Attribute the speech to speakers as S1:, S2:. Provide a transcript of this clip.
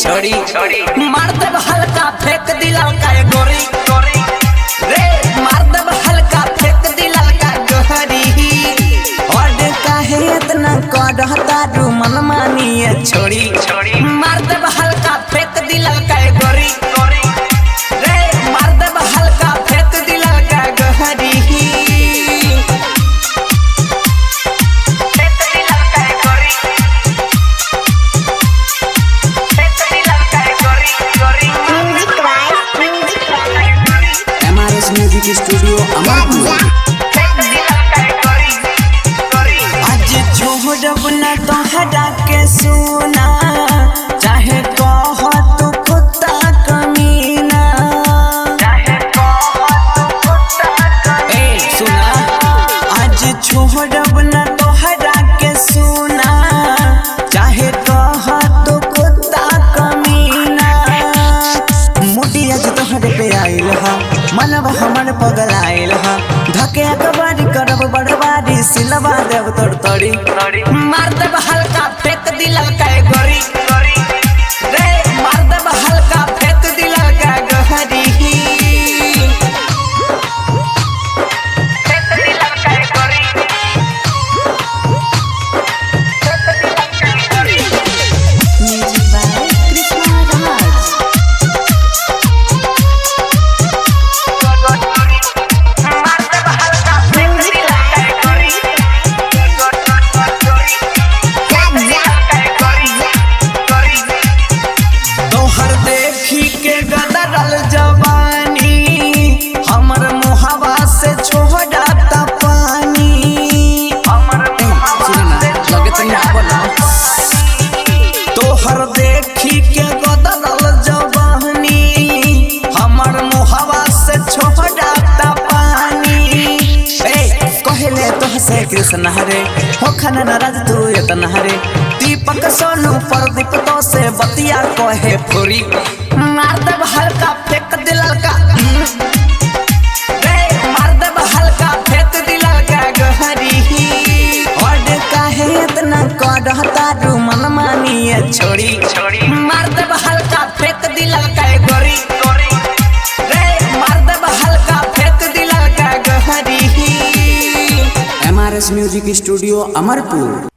S1: छोड़ी मार दब हल्का फेंक दिला का गोरी गोरी रे मार दब हल्का फेंक दिला का गोरी और काहे इतना करहता रू मन मानिए छोड़ी मार दब हल्का फेंक दिला का गोरी गोरी रे मार दब हल्का फेंक दिला का गोरी
S2: म्यूजिक स्टूडियो अमरपुर।
S1: आज छोड़ब न तोहरा के सुना चाहे कह तू कुत्ता कमीना ए सुना आज छोड़ब न तोहरा के सुना चाहे कह तू कुत्ता कमीना मोटी आज तोहरे पे आइल हा मनब हमर पगल आइल हा धके अकबारी करब बड़बारी सिलवा देव तोड़ तोड़ी मार देब हल्का फेंक दिला का गोरी रे मार देब हल्का फेंक दिला का गोरी
S3: म्यूजिक बाय कृष्णा राज।
S1: तोहर देखी के गदरल जवानी हमर मुहावा से छोड़ता पानी तोहर देखी के गदरल जवानी हमर मुहावा से छोड़ता पानी कहले तोहसे कृष्ण हरे हो खन नाराज तू इतना हरे दीपक सोनू प्रदीप तो से बतिया कहे फुरी मार देब हल्का फेंक दिला का रे मार देब हल्का फेंक दिला का गोरी और काहे इतना करहता रू मन मानिए छोड़ी मार देब हल्का फेंक दिला का गोरी रे मार देब हल्का फेंक दिला का गोरी।
S2: MRS music studio Amarpur.